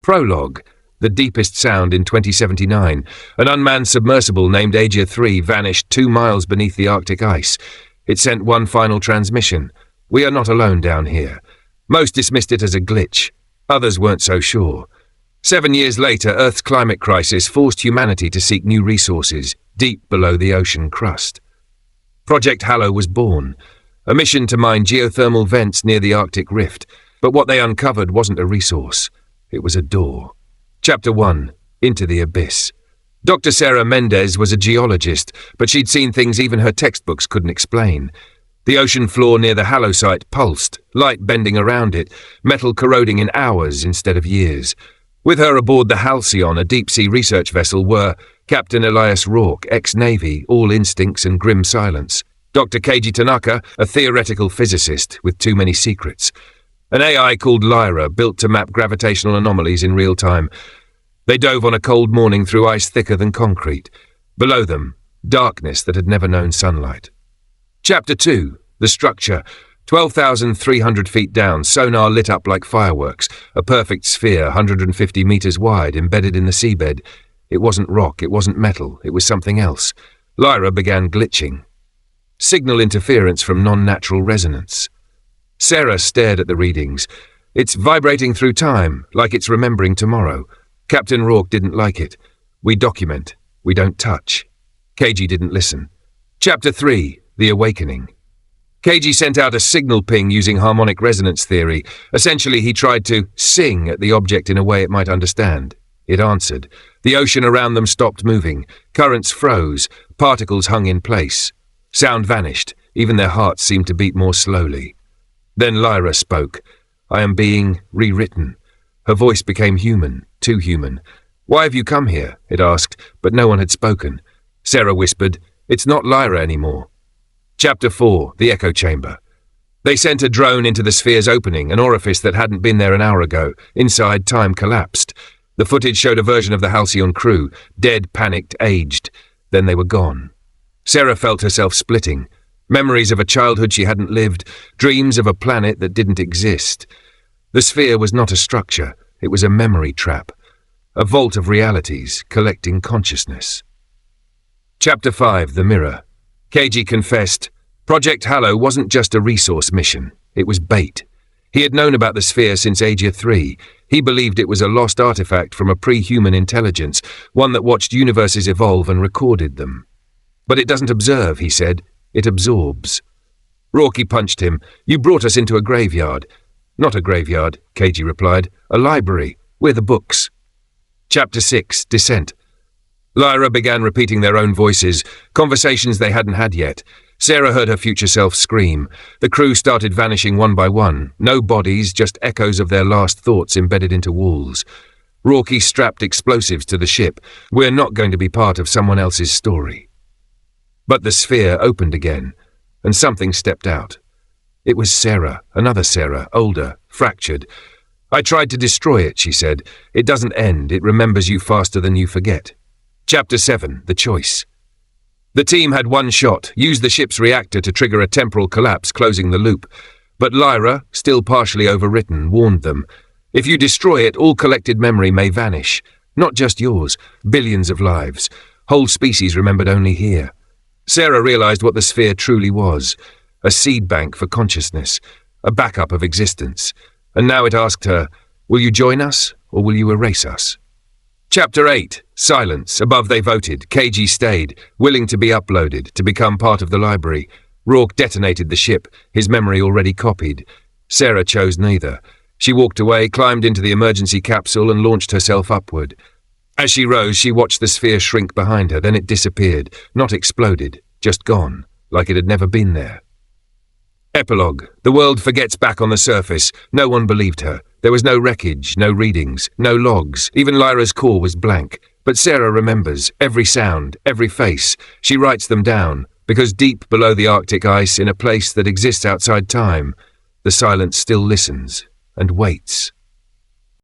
Prologue. The deepest sound in 2079. An unmanned submersible named Aegir 3 vanished 2 miles beneath the Arctic ice. It sent one final transmission. We are not alone down here. Most dismissed it as a glitch. Others weren't so sure. 7 years later, Earth's climate crisis forced humanity to seek new resources, deep below the ocean crust. Project Hallow was born, a mission to mine geothermal vents near the Arctic Rift, but what they uncovered wasn't a resource. It was a door. Chapter 1. Into the Abyss. Dr. Sarah Mendez was a geologist, but she'd seen things even her textbooks couldn't explain. The ocean floor near the Hallow site pulsed, light bending around it, metal corroding in hours instead of years. With her aboard the Halcyon, a deep-sea research vessel, were Captain Elias Rourke, ex-Navy, all instincts and grim silence; Dr. Keiji Tanaka, a theoretical physicist with too many secrets; an AI called Lyra, built to map gravitational anomalies in real time. They dove on a cold morning through ice thicker than concrete. Below them, darkness that had never known sunlight. Chapter 2. The structure. 12,300 feet down, sonar lit up like fireworks, a perfect sphere 150 meters wide, embedded in the seabed. It wasn't rock, it wasn't metal, it was something else. Lyra began glitching. Signal interference from non-natural resonance. Sarah stared at the readings. It's vibrating through time, like it's remembering tomorrow. Captain Rourke didn't like it. We document. We don't touch. Keiji didn't listen. Chapter 3. The Awakening. Keiji sent out a signal ping using harmonic resonance theory. Essentially, he tried to sing at the object in a way it might understand. It answered. The ocean around them stopped moving. Currents froze. Particles hung in place. Sound vanished. Even their hearts seemed to beat more slowly. Then Lyra spoke. I am being rewritten. Her voice became human, too human. Why have you come here? It asked, but no one had spoken. Sarah whispered, It's not Lyra anymore. Chapter 4. The Echo Chamber. They sent a drone into the sphere's opening, an orifice that hadn't been there an hour ago. Inside, time collapsed. The footage showed a version of the Halcyon crew, dead, panicked, aged. Then they were gone. Sarah felt herself splitting. Memories of a childhood she hadn't lived, dreams of a planet that didn't exist. The sphere was not a structure, it was a memory trap, a vault of realities collecting consciousness. Chapter 5. The Mirror. Keiji confessed, Project Hallow wasn't just a resource mission, it was bait. He had known about the sphere since Aegir 3. He believed it was a lost artifact from a pre-human intelligence, one that watched universes evolve and recorded them. But it doesn't observe, he said. It absorbs. Rourke punched him. You brought us into a graveyard. Not a graveyard, Keiji replied. A library. We're the books. Chapter 6. Descent. Lyra began repeating their own voices, conversations they hadn't had yet. Sarah heard her future self scream. The crew started vanishing one by one. No bodies, just echoes of their last thoughts embedded into walls. Rourke strapped explosives to the ship. We're not going to be part of someone else's story. But the sphere opened again, and something stepped out. It was Sarah, another Sarah, older, fractured. I tried to destroy it, she said. It doesn't end, it remembers you faster than you forget. Chapter 7. The Choice. The team had one shot, use the ship's reactor to trigger a temporal collapse, closing the loop. But Lyra, still partially overwritten, warned them. If you destroy it, all collected memory may vanish. Not just yours, billions of lives. Whole species remembered only here. Sarah realized what the sphere truly was, a seed bank for consciousness, a backup of existence. And now it asked her, will you join us, or will you erase us? Chapter 8. Silence. Above they voted. Keiji stayed, willing to be uploaded, to become part of the library. Rourke detonated the ship, his memory already copied. Sarah chose neither. She walked away, climbed into the emergency capsule and launched herself upward. As she rose, she watched the sphere shrink behind her, then it disappeared, not exploded, just gone, like it had never been there. Epilogue. The world forgets back on the surface. No one believed her. There was no wreckage, no readings, no logs. Even Lyra's core was blank. But Sarah remembers every sound, every face. She writes them down, because deep below the Arctic ice, in a place that exists outside time, the silence still listens and waits.